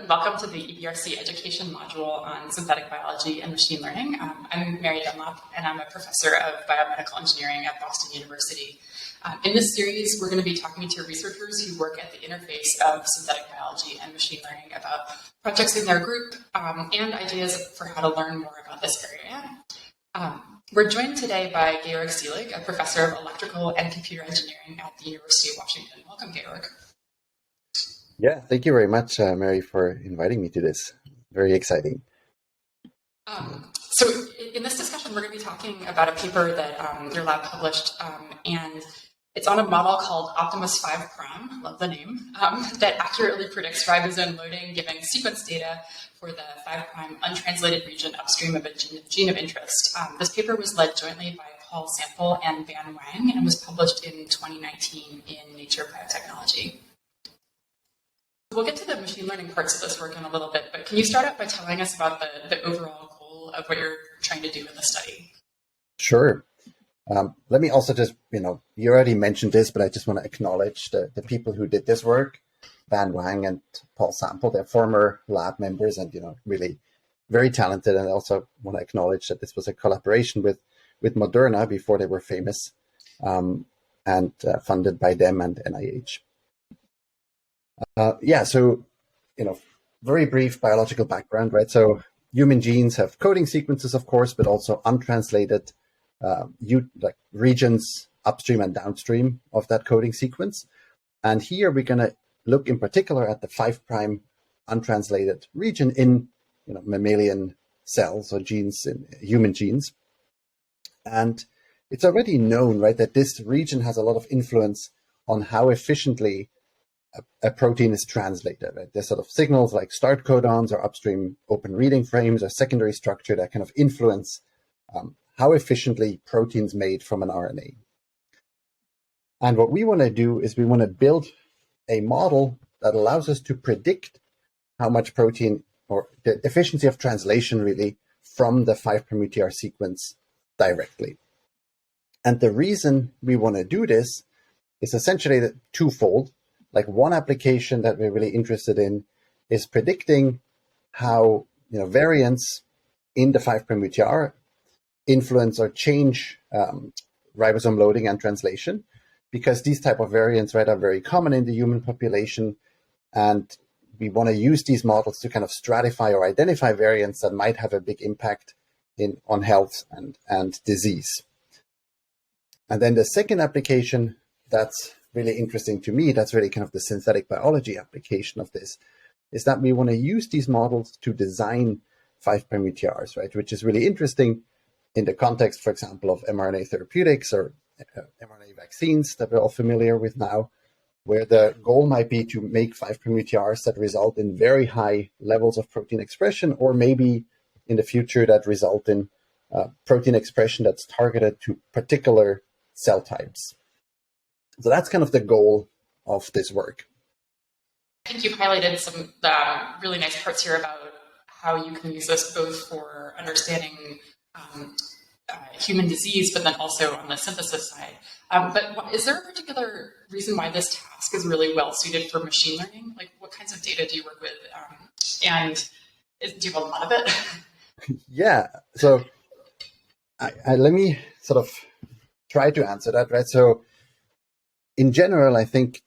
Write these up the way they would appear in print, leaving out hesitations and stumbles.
Welcome to the EBRC Education module on synthetic biology and machine learning. I'm Mary Dunlop, and I'm a professor of biomedical engineering at Boston University. In this series, we're going to be talking to researchers who work at the interface of synthetic biology and machine learning about projects in their group and ideas for how to learn more about this area. We're joined today by Georg Seelig, a professor of electrical and computer engineering at the University of Washington. Welcome, Georg. Yeah, thank you very much, Mary, for inviting me to this. Very exciting. So in this discussion, we're going to be talking about a paper that your lab published, and it's on a model called Optimus 5 Prime, love the name, that accurately predicts ribosome loading, giving sequence data for the 5 Prime untranslated region upstream of a gene of interest. This paper was led jointly by Paul Sample and Ban Wang and was published in 2019 in Nature Biotechnology. We'll get to the machine learning parts of this work in a little bit, but can you start out by telling us about the overall goal of what you're trying to do in the study? Sure. Let me also just, you already mentioned this, but I just want to acknowledge the people who did this work, Ban Wang and Paul Sample. They're former lab members and, really very talented. And I also want to acknowledge that this was a collaboration with Moderna before they were famous and funded by them and NIH. So, very brief biological background, right? So human genes have coding sequences, of course, but also untranslated regions upstream and downstream of that coding sequence. And here we're going to look in particular at the 5 Prime untranslated region in mammalian cells or genes, in human genes. And it's already known, right, that this region has a lot of influence on how efficiently a protein is translated. Right? There's sort of signals like start codons or upstream open reading frames or secondary structure that kind of influence how efficiently proteins made from an RNA. And what we want to do is we want to build a model that allows us to predict how much protein or the efficiency of translation really from the 5' UTR sequence directly. And the reason we want to do this is essentially twofold. Like one application that we're really interested in is predicting how variants in the 5' UTR influence or change ribosome loading and translation, because these type of variants, right, are very common in the human population, and we want to use these models to kind of stratify or identify variants that might have a big impact on health and disease. And then the second application that's really interesting to me, that's really kind of the synthetic biology application of this, is that we want to use these models to design 5' UTRs, right? Which is really interesting in the context, for example, of mRNA therapeutics or mRNA vaccines that we're all familiar with now, where the goal might be to make 5' UTRs that result in very high levels of protein expression, or maybe in the future that result in protein expression that's targeted to particular cell types. So that's kind of the goal of this work. I think you've highlighted some really nice parts here about how you can use this both for understanding human disease, but then also on the synthesis side. But is there a particular reason why this task is really well suited for machine learning? Like, what kinds of data do you work with? And do you have a lot of it? Yeah. So let me sort of try to answer that, right? So in general, I think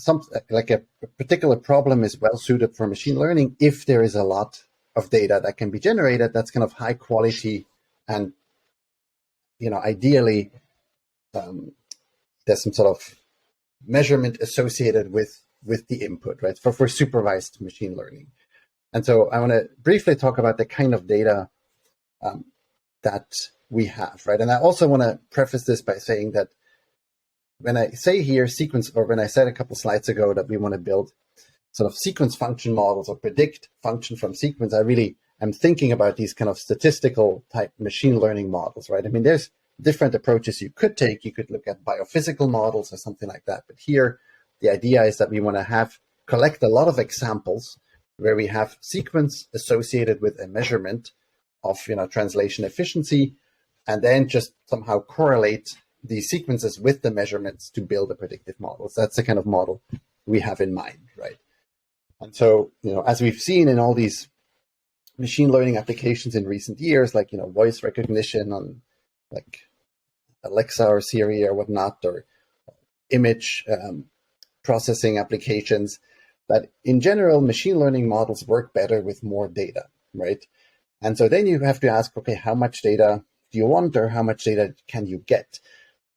a particular problem is well suited for machine learning if there is a lot of data that can be generated that's kind of high quality, and ideally there's some sort of measurement associated with the input, right? For supervised machine learning. And so I want to briefly talk about the kind of data that we have, right? And I also want to preface this by saying that when I say here sequence, or when I said a couple slides ago that we want to build sort of sequence function models or predict function from sequence, I really am thinking about these kind of statistical type machine learning models, right? I mean, there's different approaches you could take. You could look at biophysical models or something like that. But here, the idea is that we want to collect a lot of examples where we have sequence associated with a measurement of translation efficiency, and then just somehow correlate the sequences with the measurements to build a predictive model. So that's the kind of model we have in mind, right? And so, as we've seen in all these machine learning applications in recent years, like, voice recognition on like Alexa or Siri or whatnot, or image processing applications, that in general, machine learning models work better with more data, right? And so then you have to ask, okay, how much data do you want, or how much data can you get?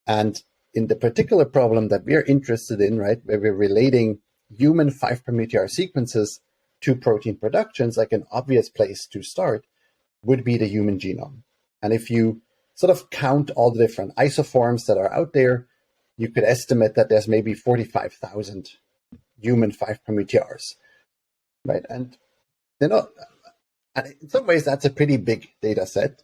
And in the particular problem that we're interested in, right, where we're relating human 5'-per-meter sequences to protein productions, like an obvious place to start would be the human genome. And if you sort of count all the different isoforms that are out there, you could estimate that there's maybe 45,000 human 5'-per-meters, right? And and in some ways, that's a pretty big data set.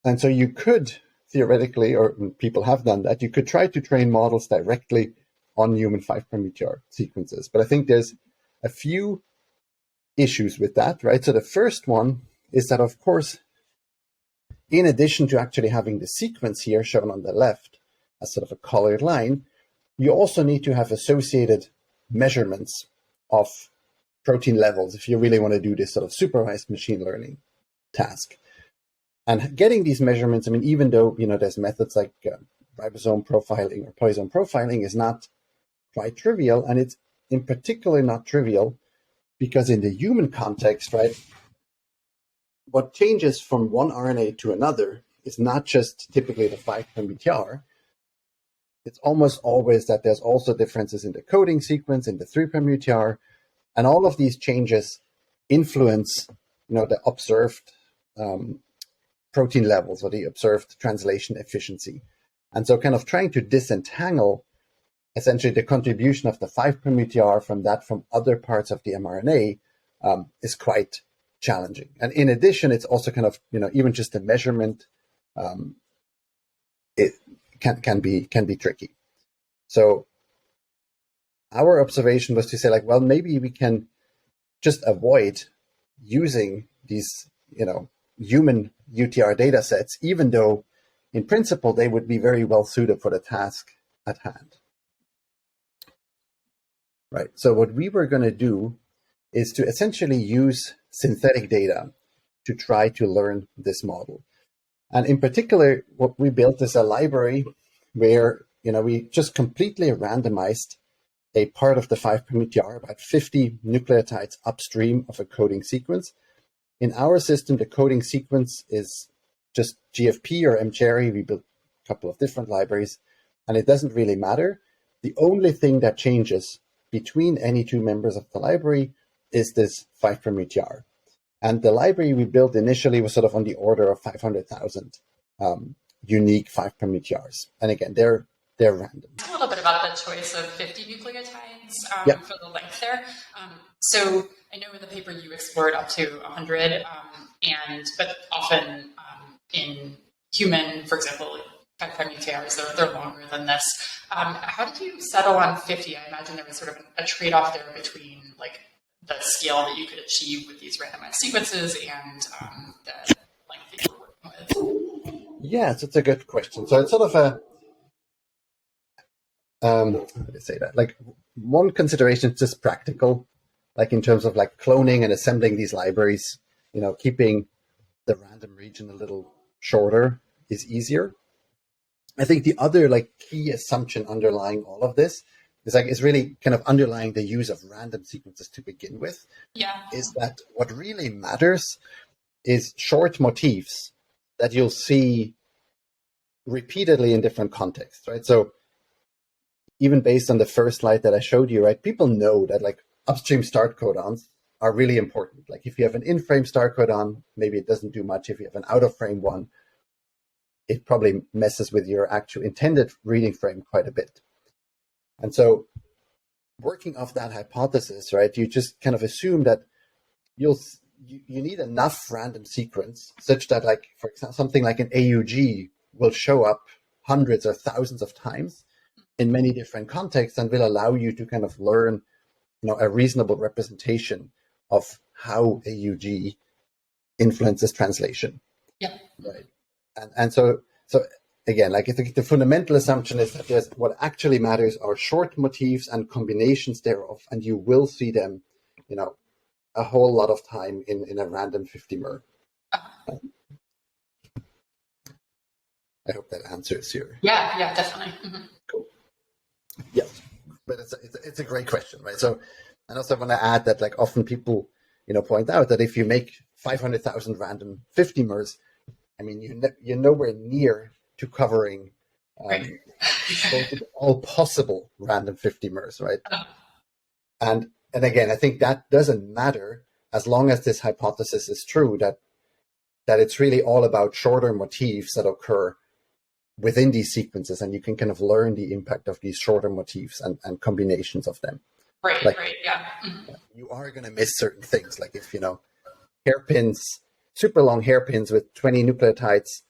And so you could theoretically, or people have done that, you could try to train models directly on human 5'-per-meter sequences. But I think there's a few issues with that, right? So the first one is that, of course, in addition to actually having the sequence here shown on the left as sort of a colored line, you also need to have associated measurements of protein levels if you really want to do this sort of supervised machine learning task. And getting these measurements, I mean, even though, there's methods like ribosome profiling or polysome profiling is not quite trivial, and it's in particular not trivial because in the human context, right, what changes from one RNA to another is not just typically the 5'-per-meter. It's almost always that there's also differences in the coding sequence, in the 3'-per-meter, and all of these changes influence, the observed protein levels or the observed translation efficiency. And so kind of trying to disentangle essentially the contribution of the 5'-per-meter from other parts of the mRNA is quite challenging. And in addition, it's also kind of, even just the measurement, it can be tricky. So our observation was to say, like, well, maybe we can just avoid using these, human UTR data sets, even though in principle they would be very well suited for the task at hand. Right. So what we were going to do is to essentially use synthetic data to try to learn this model. And in particular, what we built is a library where, we just completely randomized a part of the 5'-per-meter, about 50 nucleotides upstream of a coding sequence. In our system, the coding sequence is just GFP or mCherry. We built a couple of different libraries, and it doesn't really matter. The only thing that changes between any two members of the library is this 5'-per-meter. And the library we built initially was sort of on the order of 500,000 unique 5'-per-meters. And again, they're random. A little bit about the choice of 50 nucleotides for the length there. So I know in the paper you explored up to 100, but often in human, for example, 5'-per-meters, they're longer than this. How did you settle on 50? I imagine there was sort of a trade-off there between like the scale that you could achieve with these randomized sequences and the length that you were working with. Yes, it's a good question. So it's sort of how do I say that? Like, one consideration is just practical, like in terms of like cloning and assembling these libraries, keeping the random region a little shorter is easier. I think the other like key assumption underlying all of this is really kind of underlying the use of random sequences to begin with. Yeah. Is that what really matters is short motifs that you'll see repeatedly in different contexts, right? So even based on the first slide that I showed you, right, people know that like upstream start codons are really important. Like if you have an in-frame start codon, maybe it doesn't do much. If you have an out-of-frame one, it probably messes with your actual intended reading frame quite a bit. And so working off that hypothesis, right, you just kind of assume that you need enough random sequence such that, like, for example, something like an AUG will show up hundreds or thousands of times in many different contexts and will allow you to kind of learn, a reasonable representation of how AUG influences translation. Yeah. Right. And so again, like the fundamental assumption is that what actually matters are short motifs and combinations thereof, and you will see them, a whole lot of time in a random 50-mer. I hope that answers your. Yeah, definitely. Cool. Yeah, but it's a great question, right? So, and also I want to add that like often people, point out that if you make 500,000 random 50-mers, I mean, you're nowhere near to covering Right. all possible random 50-mers, right? And again, I think that doesn't matter as long as this hypothesis is true, that it's really all about shorter motifs that occur within these sequences, and you can kind of learn the impact of these shorter motifs and combinations of them. Right, yeah. You are going to miss certain things, like if, hairpins, super long hairpins with 20 nucleotides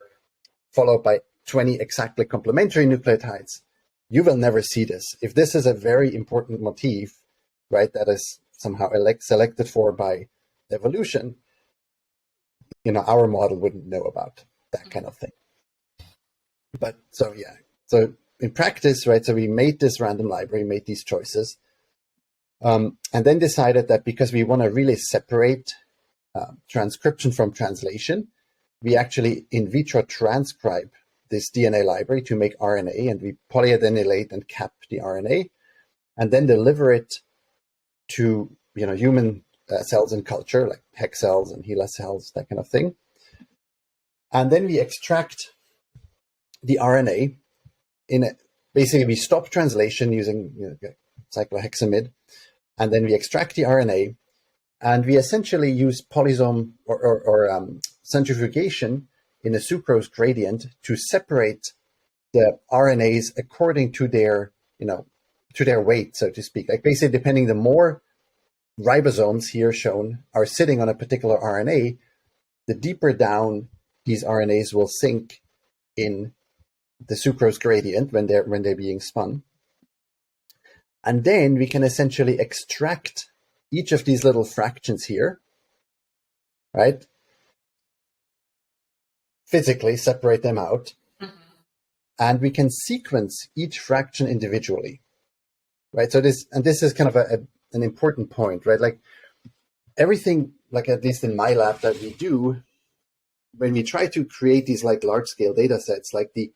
followed by 20 exactly complementary nucleotides, you will never see this. If this is a very important motif, right, that is somehow selected for by evolution, our model wouldn't know about that kind of thing. But so in practice, right, so we made this random library, made these choices, and then decided that because we want to really separate transcription from translation, we actually in vitro transcribe this DNA library to make RNA, and we polyadenylate and cap the RNA, and then deliver it to human cells in culture, like HEK cells and HeLa cells, that kind of thing. And then we extract the RNA basically we stop translation using cyclohexamide, and then we extract the RNA, and we essentially use polysome or centrifugation in a sucrose gradient to separate the RNAs according to their weight, so to speak. Like basically, depending, the more ribosomes here shown are sitting on a particular RNA, the deeper down these RNAs will sink in the sucrose gradient when they're being spun. And then we can essentially extract each of these little fractions here, right? Physically separate them out, and we can sequence each fraction individually, right? So this is kind of an important point, right? Like everything, like at least in my lab that we do, when we try to create these like large scale data sets, like the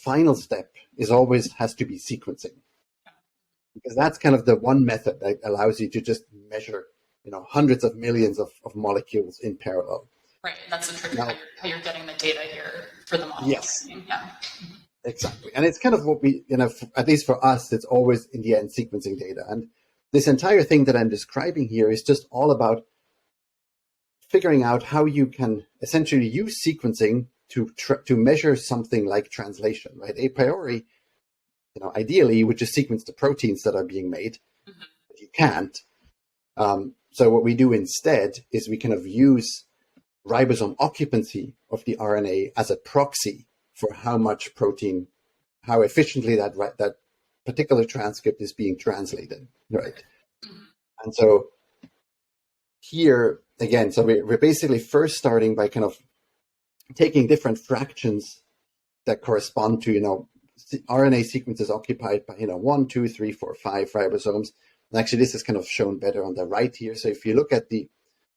final step is always has to be sequencing, because that's kind of the one method that allows you to just measure, hundreds of millions of molecules in parallel. Right, and that's the trick, how you're getting the data here for the model. Yes. Yeah. Exactly. And it's kind of what we, at least for us, it's always in the end sequencing data. And this entire thing that I'm describing here is just all about figuring out how you can essentially use sequencing to measure something like translation, right? A priori, ideally you would just sequence the proteins that are being made, but you can't. So what we do instead is we kind of use ribosome occupancy of the RNA as a proxy for how much protein, how efficiently that particular transcript is being translated, right? And so here, again, so we're basically first starting by kind of taking different fractions that correspond to, RNA sequences occupied by, 1, 2, 3, 4, 5 ribosomes. And actually, this is kind of shown better on the right here. So if you look at the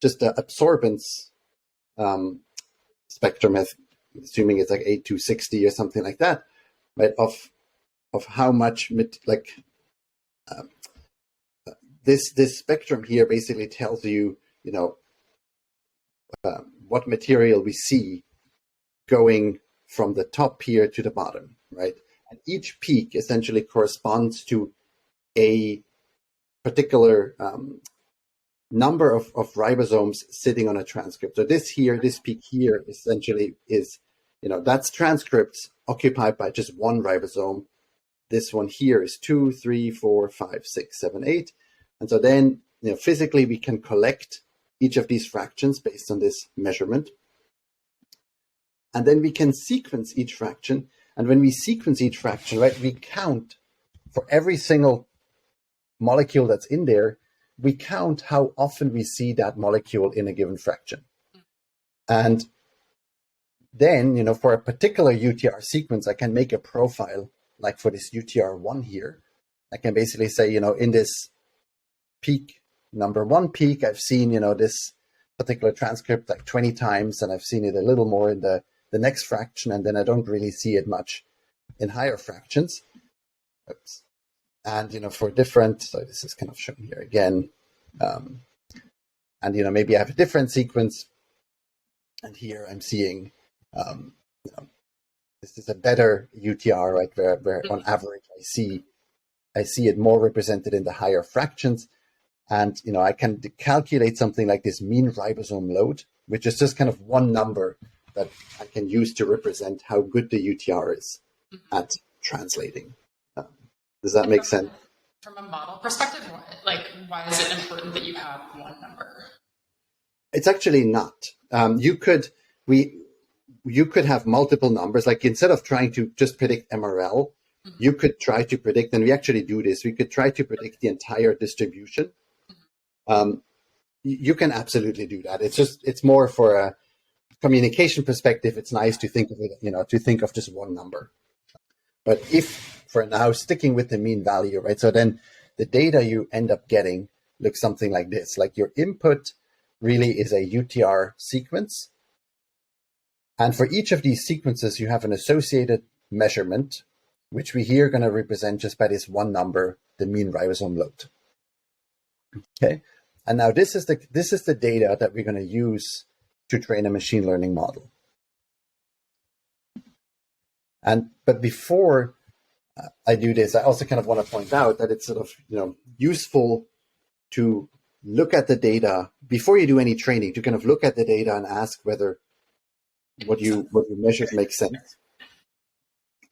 absorbance spectrum, assuming it's like 8260 or something like that, right? Of how much this spectrum here basically tells you, what material we see going from the top here to the bottom, right? And each peak essentially corresponds to a particular number of ribosomes sitting on a transcript. So this peak here essentially is, that's transcripts occupied by just one ribosome. This one here is 2, 3, 4, 5, 6, 7, 8. And so then, physically we can collect each of these fractions based on this measurement. And then we can sequence each fraction. And when we sequence each fraction, right, we count for every single molecule that's in there, we count how often we see that molecule in a given fraction. And then, for a particular UTR sequence, I can make a profile, like for this UTR1 here. I can basically say, in this peak, number 1 peak, I've seen, this particular transcript like 20 times, and I've seen it a little more in the next fraction, and then I don't really see it much in higher fractions. Oops. And, for different, so this is kind of shown here again. And, maybe I have a different sequence, and here I'm seeing, this is a better UTR, right, where on average I see it more represented in the higher fractions. And, I can calculate something like this mean ribosome load, which is just kind of one number that I can use to represent how good the UTR is at translating. Does that make sense? From a model perspective, why is it important that you have one number? It's actually not. You could have multiple numbers. Like instead of trying to just predict MRL, you could try to predict, and we actually do this. We could try to predict the entire distribution. You can absolutely do that. It's more for a communication perspective. It's nice to think of it, to think of just one number. But if for now sticking with the mean value, right? So then the data you end up getting looks something like this. Like your input really is a UTR sequence. And for each of these sequences, you have an associated measurement, which we here are going to represent just by this one number, the mean ribosome load. Okay. And now this is the data that we're going to use to train a machine learning model. But before I do this, I also kind of want to point out that it's sort of useful to look at the data before you do any training, to kind of look at the data and ask whether what you measured makes sense.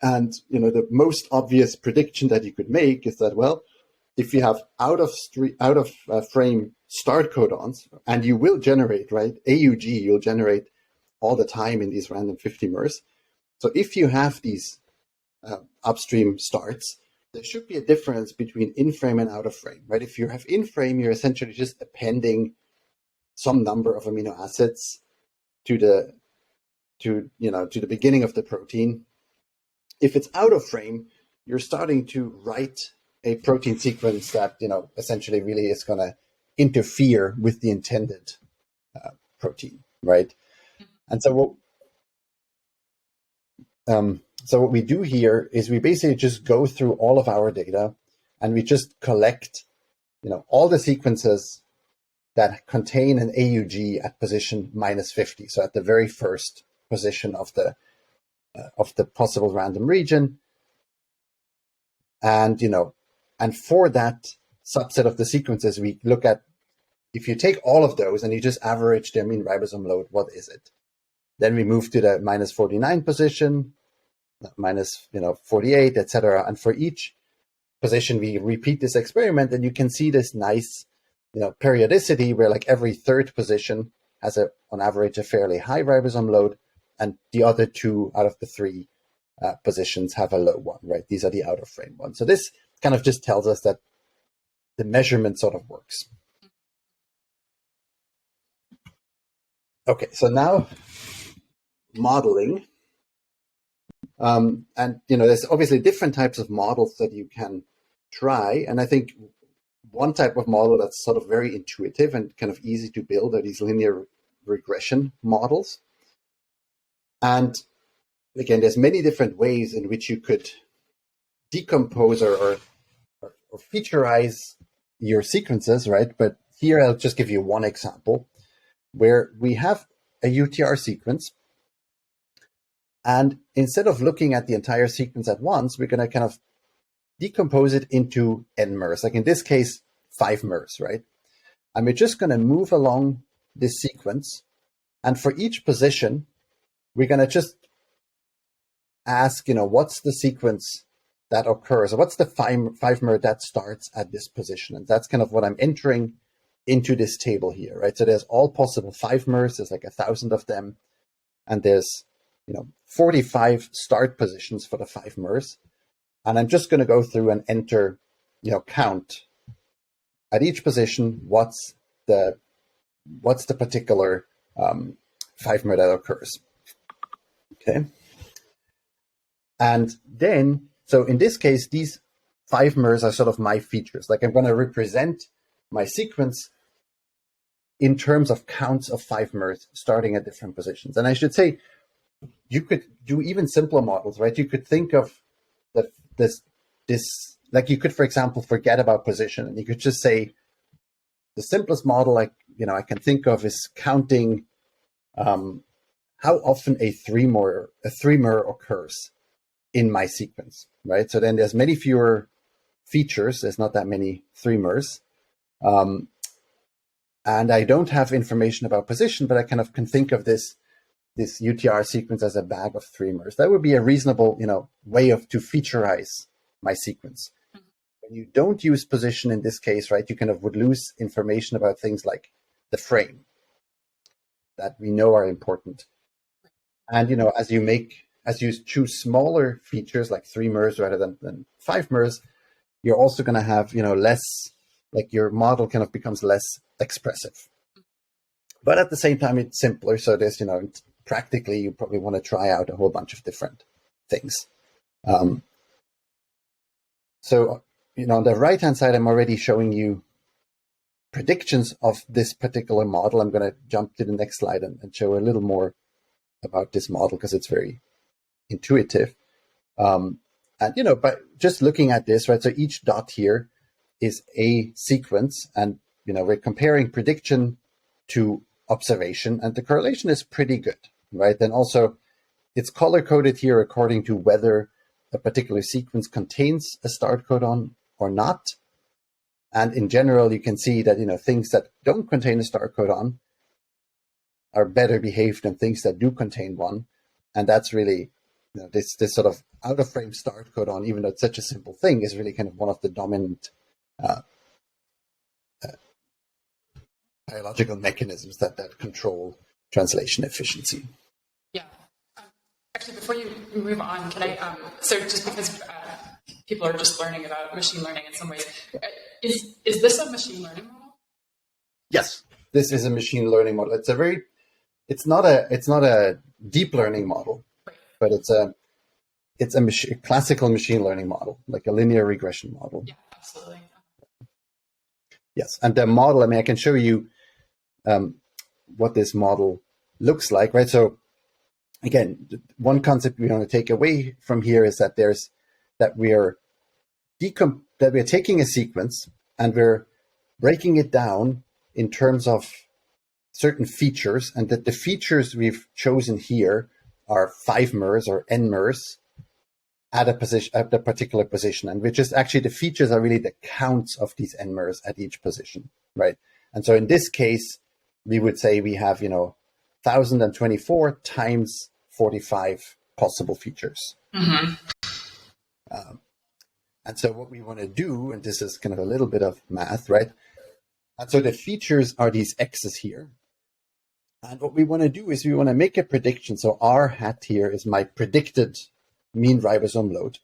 And the most obvious prediction that you could make is that, well, if you have out of frame start codons, and you will generate, right, AUG, you'll generate all the time in these random 50mers. So if you have these upstream starts, there should be a difference between in frame and out of frame, right? If you have in frame, you're essentially just appending some number of amino acids to the beginning of the protein. If it's out of frame, you're starting to write a protein sequence that essentially really is going to interfere with the intended protein, right? And so what we do here is we basically just go through all of our data, and we just collect all the sequences that contain an AUG at position -50, so at the very first position of the possible random region. And and for that subset of the sequences, we look at, if you take all of those and you just average their mean ribosome load, what is it? Then we move to the -49 position, -48, etc. And for each position, we repeat this experiment, and you can see this nice periodicity where like every third position has on average a fairly high ribosome load, and the other 2 out of the 3 positions have a low one, right? These are the out of frame ones. So this kind of just tells us that the measurement sort of works. Okay, so now modeling. And there's obviously different types of models that you can try. And I think one type of model that's sort of very intuitive and kind of easy to build are these linear regression models. And again, there's many different ways in which you could decompose or featureize your sequences, right? But here I'll just give you one example where we have a UTR sequence. And instead of looking at the entire sequence at once, we're going to kind of decompose it into n-mers, like in this case, 5-mers, right? And we're just going to move along this sequence. And for each position, we're going to just ask, what's the sequence that occurs, or what's the 5-mer that starts at this position? And that's kind of what I'm entering into this table here, right? So there's all possible 5-mers, there's like 1,000 of them. And there's 45 start positions for the 5-mers. And I'm just going to go through and enter, count at each position what's the particular 5-mer that occurs. Okay. And then, so in this case, these 5 mers are sort of my features. Like I'm going to represent my sequence in terms of counts of 5 mers starting at different positions. And I should say, you could do even simpler models, right? You could think of this, like you could, for example, forget about position, and you could just say the simplest model, like, I can think of is counting how often a 3-mer occurs in my sequence, right? So then there's many fewer features. There's not that many 3-mers. And I don't have information about position, but I kind of can think of this UTR sequence as a bag of 3-mers. That would be a reasonable, way to featureize my sequence. When you don't use position in this case, right, you kind of would lose information about things like the frame that we know are important. And, as you choose smaller features like 3-mers rather than 5-mers, you're also going to have, less, like your model kind of becomes less expressive. But at the same time, it's simpler. So there's, practically, you probably want to try out a whole bunch of different things. So, on the right-hand side, I'm already showing you predictions of this particular model. I'm going to jump to the next slide and show a little more about this model because it's very intuitive. And, but just looking at this, right, so each dot here is a sequence, and, we're comparing prediction to observation, and the correlation is pretty good, right? And also, it's color-coded here according to whether a particular sequence contains a start codon or not. And in general, you can see that, things that don't contain a start codon are better behaved than things that do contain one. And that's really, this sort of out-of-frame start codon, even though it's such a simple thing, is really kind of one of the dominant biological mechanisms that control translation efficiency. Yeah. Actually, before you move on, can I, so just because people are just learning about machine learning in some ways, is this a machine learning model? Yes, this is a machine learning model. It's not a deep learning model, Right. but it's a classical machine learning model, like a linear regression model. Yeah, absolutely. Yes, and the model, I can show you what this model looks like, right? So again, one concept we want to take away from here is that we're taking a sequence and we're breaking it down in terms of certain features, and that the features we've chosen here are 5-mers or n-mers at a particular position, and which is actually the features are really the counts of these n-mers at each position, right? And so in this case, we would say we have 1,024 times 45 possible features. Mm-hmm. And so what we want to do, and this is kind of a little bit of math, right? And so the features are these x's here. And what we want to do is we want to make a prediction. So R hat here is my predicted mean ribosome load.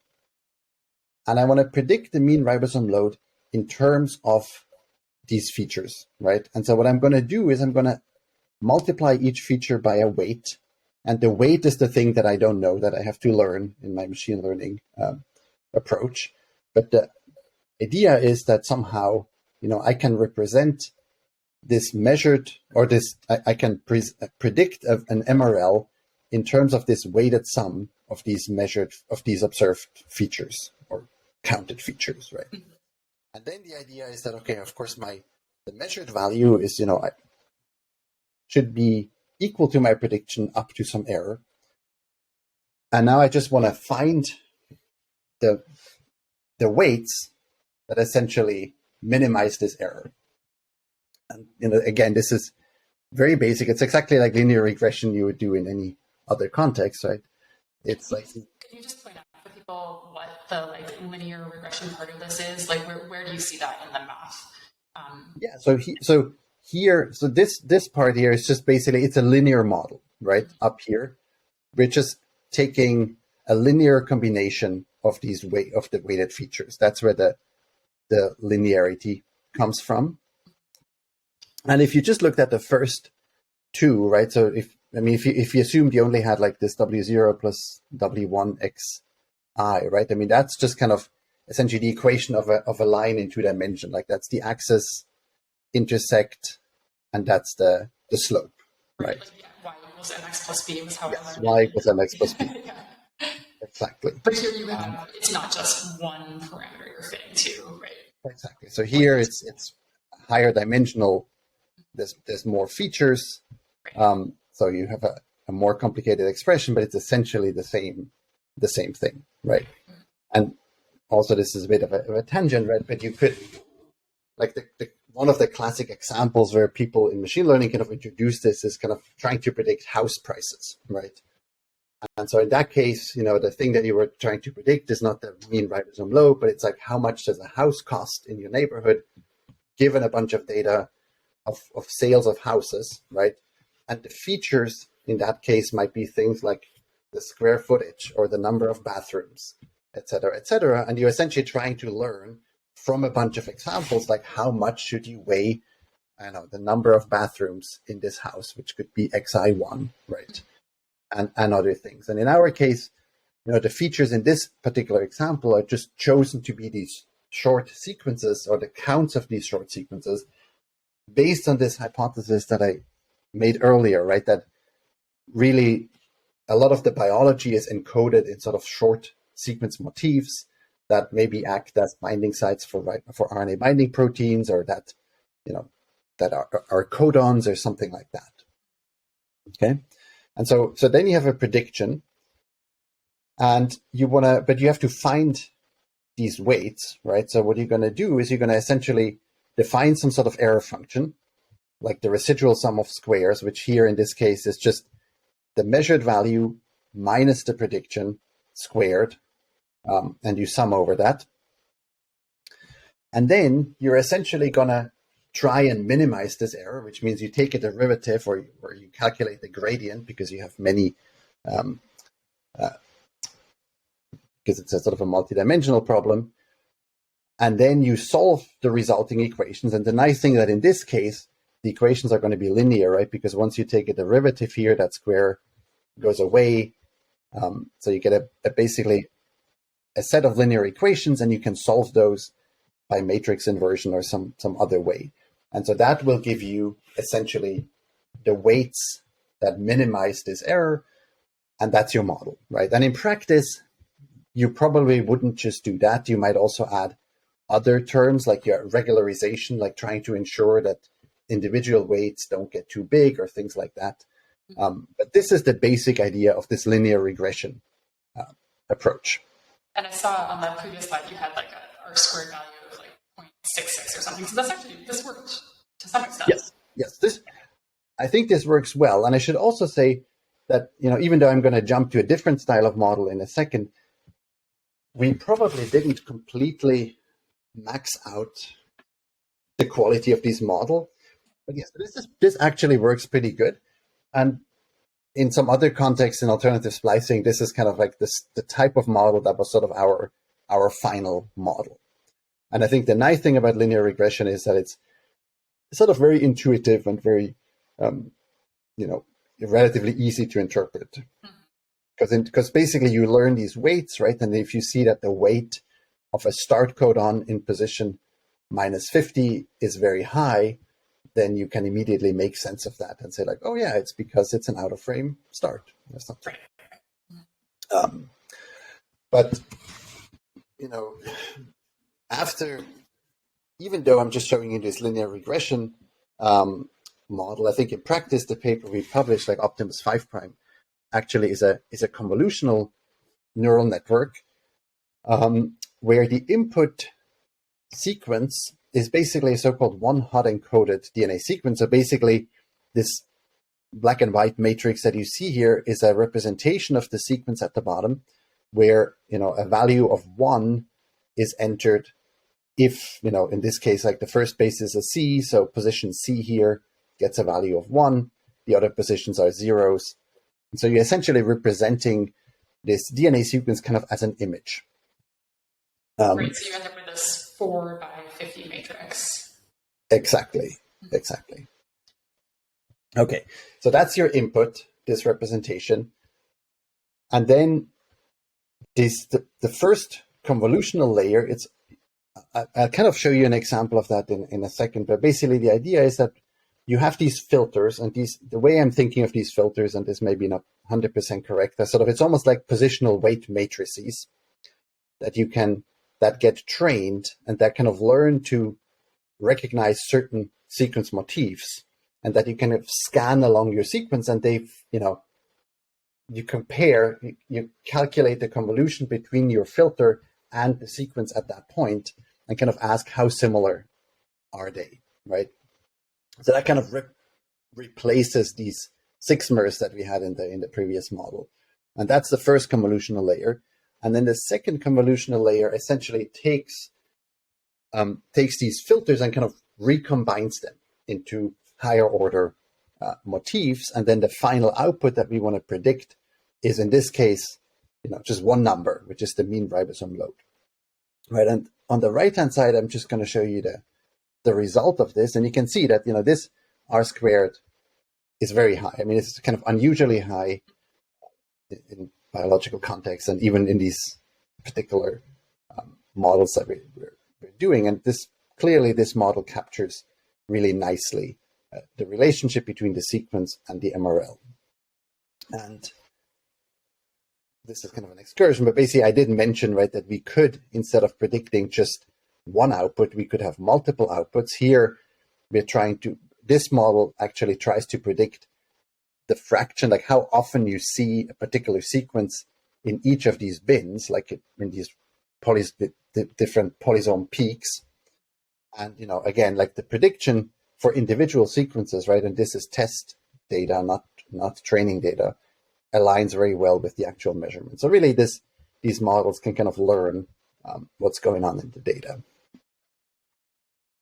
And I want to predict the mean ribosome load in terms of these features, right? And so what I'm going to do is I'm going to multiply each feature by a weight. And the weight is the thing that I don't know, that I have to learn in my machine learning approach. But the idea is that somehow, I can represent this measured, or this, I can predict an MRL in terms of this weighted sum of these observed features or counted features, right? Mm-hmm. And then the idea is that, okay, of course, the measured value is, I should be equal to my prediction up to some error. And now I just want to find the weights that essentially minimize this error. And, again, this is very basic. It's exactly like linear regression you would do in any other context, right? It's like... Can you just point out for people what the linear regression part of this is? Like, where do you see that in the math? Yeah, so this part here is just basically, it's a linear model, right? Mm-hmm. Up here, we're just taking a linear combination of the weighted features. That's where the linearity comes from. And if you just looked at the first two, right? So I mean, if you assumed you only had like this W0 plus W1 xi, right? I mean, that's just kind of essentially the equation of a line in two dimension. Like that's the axis intersect, and that's the slope, right? Like, yeah, y equals mx plus b was how Yes, I learned y it. equals mx plus b. Yeah. Exactly. But here you have, it's not just one parameter you're fitting to, right? Exactly. So here it's higher dimensional. There's more features. So you have a more complicated expression, but it's essentially the same thing, right? And also, this is a bit of a tangent, right? But you could, like one of the classic examples where people in machine learning kind of introduce this is kind of trying to predict house prices, right? And so in that case, the thing that you were trying to predict is not the mean ribosome load, but it's like how much does a house cost in your neighborhood, given a bunch of data of sales of houses, right? And the features in that case might be things like the square footage or the number of bathrooms, et cetera, et cetera. And you're essentially trying to learn from a bunch of examples, like how much should you weigh, I don't know, the number of bathrooms in this house, which could be xi1, right? And other things. And in our case, the features in this particular example are just chosen to be these short sequences or the counts of these short sequences based on this hypothesis that I made earlier, right? That really a lot of the biology is encoded in sort of short sequence motifs that maybe act as binding sites for RNA binding proteins, or that, that are codons or something like that. Okay. And so then you have a prediction, and but you have to find these weights, right? So what you're going to do is you're going to essentially define some sort of error function, like the residual sum of squares, which here in this case is just the measured value minus the prediction squared, and you sum over that. And then you're essentially going to try and minimize this error, which means you take a derivative or you calculate the gradient, because you have many, because it's a sort of a multidimensional problem. And then you solve the resulting equations. And the nice thing that in this case, the equations are going to be linear, right? Because once you take a derivative here, that square goes away. So you get basically a set of linear equations, and you can solve those by matrix inversion or some other way. And so that will give you essentially the weights that minimize this error, and that's your model, right? And in practice, you probably wouldn't just do that. You might also add other terms like your regularization, like trying to ensure that individual weights don't get too big or things like that. But this is the basic idea of this linear regression approach. And I saw on that previous slide you had like a R squared value of like 0.66 or something. So this worked to some extent. Yes. I think this works well. And I should also say that, even though I'm going to jump to a different style of model in a second, we probably didn't completely max out the quality of this model. But yes, this actually works pretty good. And in some other contexts in alternative splicing, this is kind of like the type of model that was sort of our final model. And I think the nice thing about linear regression is that it's sort of very intuitive and very, relatively easy to interpret. Because basically you learn these weights, right? And if you see that the weight of a start codon in position minus 50 is very high, then you can immediately make sense of that and say like, oh yeah, it's because it's an out of frame start or something. But, even though I'm just showing you this linear regression model, I think in practice, the paper we published, like Optimus 5 prime, actually is a convolutional neural network where the input sequence is basically a so-called one-hot encoded DNA sequence. So basically, this black and white matrix that you see here is a representation of the sequence at the bottom, where a value of 1 is entered if, in this case, like the first base is a C, so position C here gets a value of 1, the other positions are zeros. And so you're essentially representing this DNA sequence kind of as an image. Right, so you end up with this 4 by 50 matrix. Exactly. Okay, so that's your input. this representation. And then the first convolutional layer, I'll kind of show you an example of that in a second, but basically the idea is that you have these filters, and the way I'm thinking of these filters, and this may be not 100% correct, it's almost like positional weight matrices that get trained and that kind of learn to recognize certain sequence motifs, and that you kind of scan along your sequence, and you compare, you calculate the convolution between your filter and the sequence at that point, and kind of ask how similar are they, right? So that kind of replaces these sixmers that we had in the previous model. And that's the first convolutional layer. And then the second convolutional layer essentially takes these filters and kind of recombines them into higher order motifs. And then the final output that we want to predict is, in this case, just one number, which is the mean ribosome load, right? And on the right-hand side, I'm just going to show you the result of this. And you can see that, this R squared is very high. I mean, it's kind of unusually high in biological context, and even in these particular models that we're doing. And clearly this model captures really nicely the relationship between the sequence and the MRL. And this is kind of an excursion, but basically I did mention, right, that we could, instead of predicting just one output, we could have multiple outputs. Here, this model actually tries to predict the fraction, like how often you see a particular sequence in each of these bins, like in these different polysome peaks. And, again, like the prediction for individual sequences, right, and this is test data, not training data, aligns very well with the actual measurement. So really these models can kind of learn what's going on in the data.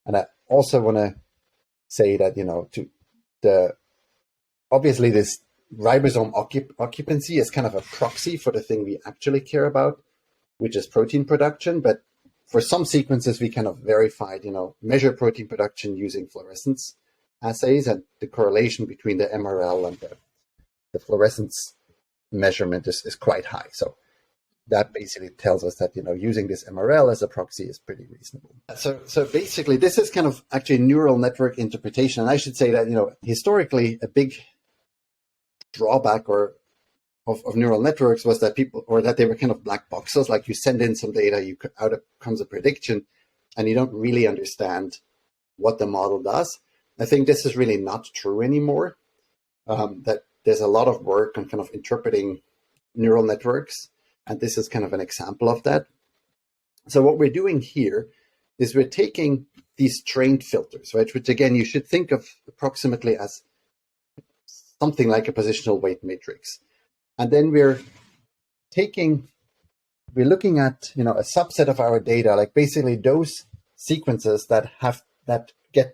And I also want to say that, obviously this ribosome occupancy is kind of a proxy for the thing we actually care about, which is protein production. But for some sequences, we kind of verified, measure protein production using fluorescence assays, and the correlation between the MRL and the fluorescence measurement is quite high. So that basically tells us that, using this MRL as a proxy is pretty reasonable. So basically, this is kind of actually neural network interpretation. And I should say that, historically, a big drawback of neural networks was that they were kind of black boxes. Like you send in some data, out comes a prediction, and you don't really understand what the model does. I think this is really not true anymore. That there's a lot of work on kind of interpreting neural networks, and this is kind of an example of that. So what we're doing here is we're taking these trained filters, right, which again, you should think of approximately as something like a positional weight matrix. And then we're looking at, a subset of our data, like basically those sequences that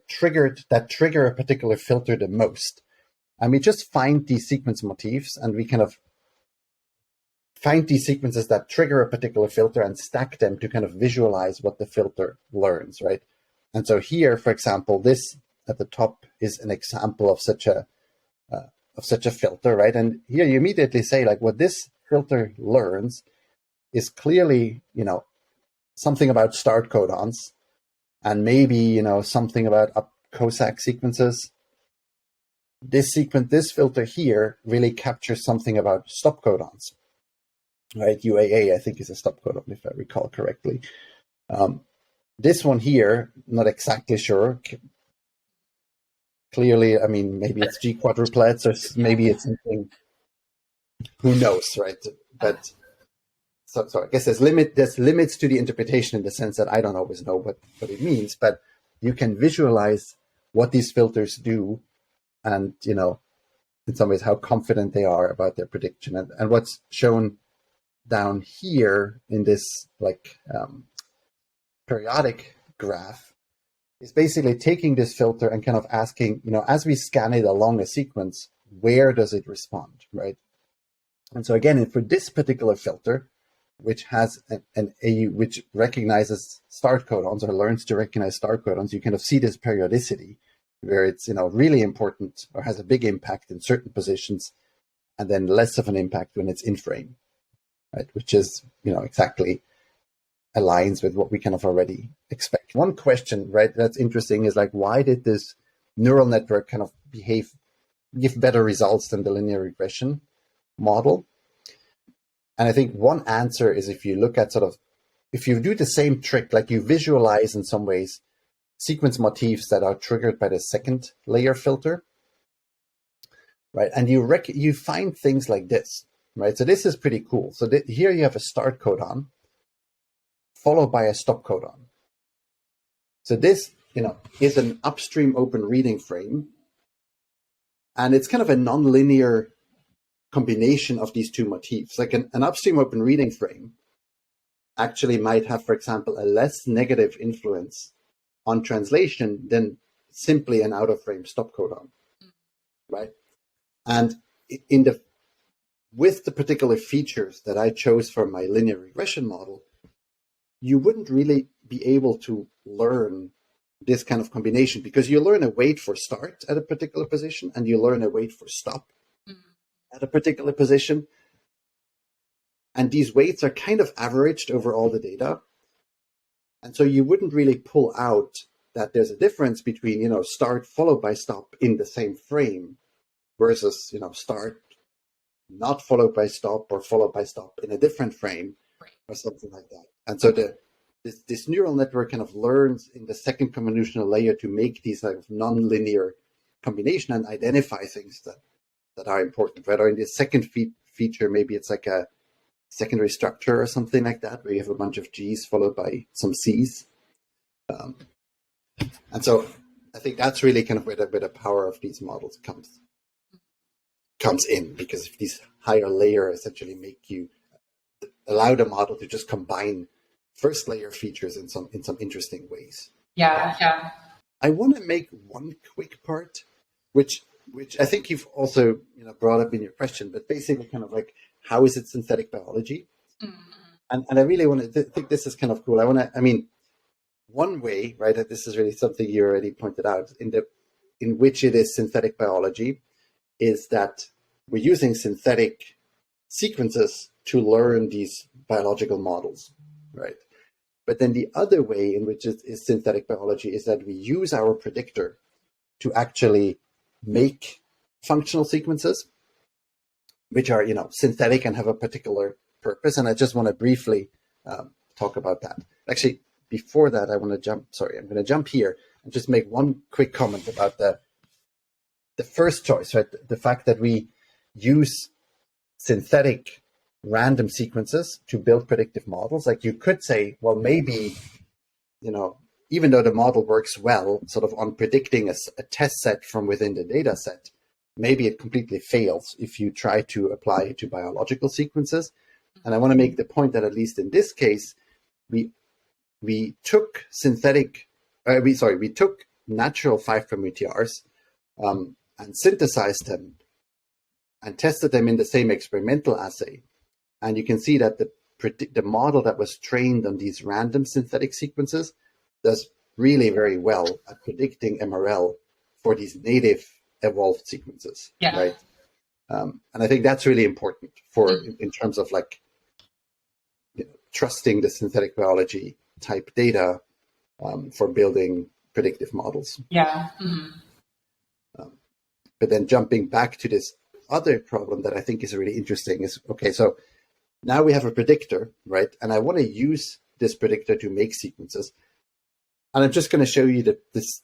trigger a particular filter the most. And we just find these sequence motifs, and we kind of find these sequences that trigger a particular filter and stack them to kind of visualize what the filter learns, right? And so here, for example, this at the top is an example of such a filter, right? And here you immediately say, like, what this filter learns is clearly, something about start codons, and maybe, something about up Cossack sequences. This filter here really captures something about stop codons, right? UAA, I think, is a stop codon, if I recall correctly. This one here, not exactly sure. Clearly, I mean, maybe it's G quadruplets, or maybe it's something, who knows, right? But so I guess there's limits to the interpretation, in the sense that I don't always know what it means, but you can visualize what these filters do, and, in some ways, how confident they are about their prediction. And what's shown down here in this periodic graph is basically taking this filter and kind of asking, as we scan it along a sequence, where does it respond, right? And so again, for this particular filter, which has an AU, which recognizes start codons or learns to recognize start codons, you kind of see this periodicity where it's, really important or has a big impact in certain positions, and then less of an impact when it's in frame, right? Which is, exactly aligns with what we kind of already expect. One question, right, that's interesting is like, why did this neural network kind of give better results than the linear regression model? And I think one answer is if you look at if you do the same trick, like you visualize in some ways sequence motifs that are triggered by the second layer filter, right? And you find things like this, right? So this is pretty cool. So here you have a start codon followed by a stop codon. So this, is an upstream open reading frame, and it's kind of a nonlinear combination of these two motifs. Like an upstream open reading frame actually might have, for example, a less negative influence on translation than simply an out of frame stop codon, right? And with the particular features that I chose for my linear regression model, you wouldn't really be able to learn this kind of combination, because you learn a weight for start at a particular position and you learn a weight for stop at a particular position. And these weights are kind of averaged over all the data. And so you wouldn't really pull out that there's a difference between, start followed by stop in the same frame versus, start not followed by stop or followed by stop in a different frame or something like that. And so this neural network kind of learns in the second convolutional layer to make these kind of nonlinear combination and identify things that are important, right? Or in the second feature, maybe it's like a secondary structure or something like that, where you have a bunch of G's followed by some C's. And so I think that's really kind of where the power of these models comes in, because if these higher layer essentially allow the model to just combine first layer features in some interesting ways. Yeah. I want to make one quick part, which I think you've also brought up in your question, but basically kind of like, how is it synthetic biology? And I really want to think this is kind of cool. One way, right, that this is really something you already pointed out, in which it is synthetic biology, is that we're using synthetic sequences to learn these biological models, right? But then the other way in which it is synthetic biology is that we use our predictor to actually make functional sequences, which are, synthetic and have a particular purpose. And I just want to briefly talk about that. Actually, before that, I'm going to jump here and just make one quick comment about the first choice, right? The fact that we use synthetic random sequences to build predictive models. Like you could say, well, maybe, even though the model works well sort of on predicting a test set from within the data set, maybe it completely fails if you try to apply it to biological sequences. And I want to make the point that at least in this case, we took we took natural 5' UTRs and synthesized them and tested them in the same experimental assay. And you can see that the model that was trained on these random synthetic sequences does really very well at predicting MRL for these native evolved sequences, right? And I think that's really important in terms of like trusting the synthetic biology type data for building predictive models. Yeah. But then jumping back to this other problem that I think is really interesting is, okay, so now we have a predictor, right? And I want to use this predictor to make sequences. And I'm just going to show you this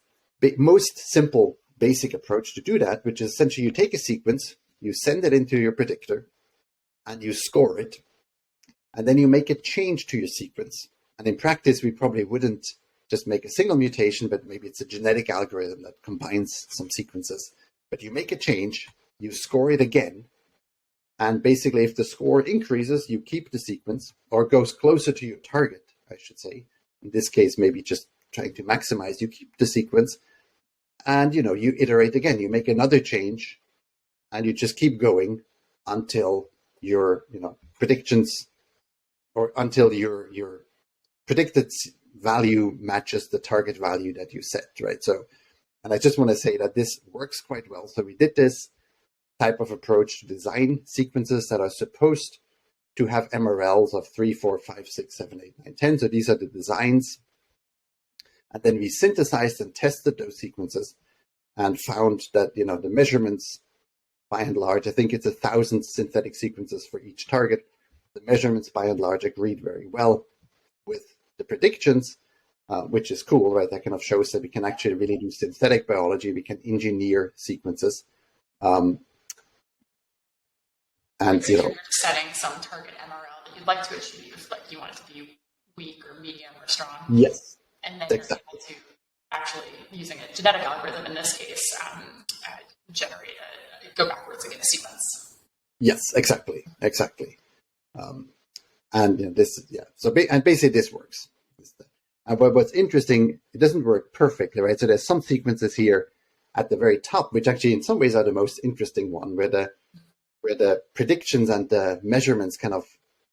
most simple basic approach to do that, which is essentially you take a sequence, you send it into your predictor, and you score it. And then you make a change to your sequence. And in practice, we probably wouldn't just make a single mutation, but maybe it's a genetic algorithm that combines some sequences. But you make a change, you score it again, and basically if the score increases, you keep the sequence, or goes closer to your target, I should say. In this case, maybe just trying to maximize, you keep the sequence, and you iterate again. You make another change, and you just keep going until your predictions, or until your predicted value matches the target value that you set, right? So, and I just want to say that this works quite well. So we did this type of approach to design sequences that are supposed to have MRLs of 3, 4, 5, 6, 7, 8, 9, 10. So these are the designs. And then we synthesized and tested those sequences and found that, the measurements, by and large, I think it's 1,000 synthetic sequences for each target. The measurements, by and large, agreed very well with the predictions, which is cool, right? That kind of shows that we can actually really do synthetic biology. We can engineer sequences. And, so you're setting some target MRL that you'd like to achieve, like you want it to be weak or medium or strong. Yes. And then you're able to actually, using a genetic algorithm in this case, go backwards and get a sequence. Yes, exactly. And basically this works. But what's interesting, it doesn't work perfectly, right? So there's some sequences here at the very top, which actually in some ways are the most interesting one, where the predictions and the measurements kind of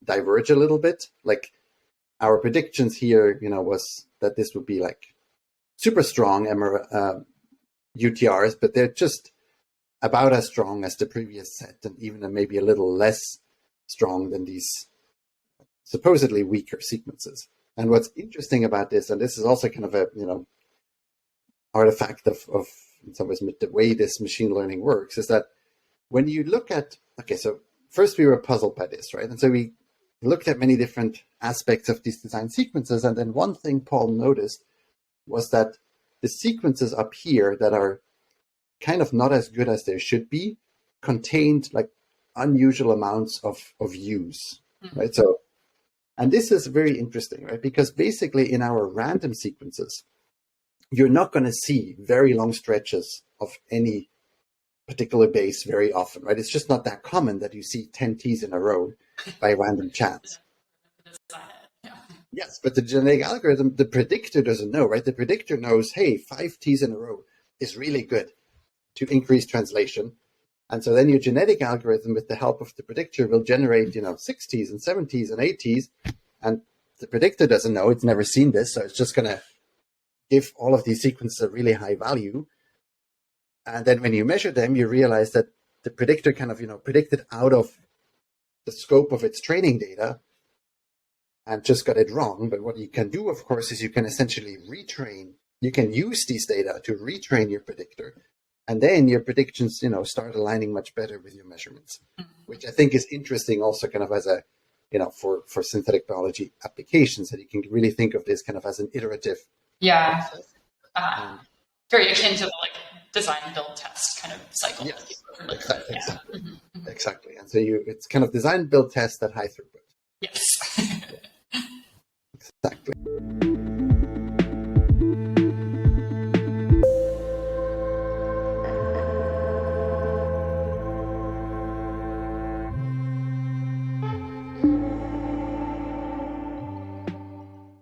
diverge a little bit. Like our predictions here, was that this would be like super strong UTRs, but they're just about as strong as the previous set, and even maybe a little less strong than these supposedly weaker sequences. And what's interesting about this, and this is also kind of a artifact of in some ways the way this machine learning works, is that when you look at, so first we were puzzled by this, right? And so we looked at many different aspects of these design sequences, and then one thing Paul noticed was that the sequences up here that are kind of not as good as they should be contained like unusual amounts of U's, right? So, and this is very interesting, right? Because basically in our random sequences, you're not going to see very long stretches of any particular base very often, right? It's just not that common that you see 10 T's in a row by random chance. Yes, but the genetic algorithm, the predictor doesn't know, right? The predictor knows, hey, 5 T's in a row is really good to increase translation. And so then your genetic algorithm, with the help of the predictor, will generate, 6 T's and 7 T's and 8 T's. And the predictor doesn't know, it's never seen this. So it's just going to give all of these sequences a really high value. And then when you measure them, you realize that the predictor kind of, predicted out of the scope of its training data and just got it wrong. But what you can do, of course, is you can essentially retrain. You can use these data to retrain your predictor. And then your predictions, start aligning much better with your measurements, which I think is interesting also kind of as a, for synthetic biology applications, that you can really think of this kind of as an iterative process. Very akin to the design, build, test kind of cycle. Yes, exactly. And so it's kind of design, build, test at high throughput. Yes. Exactly.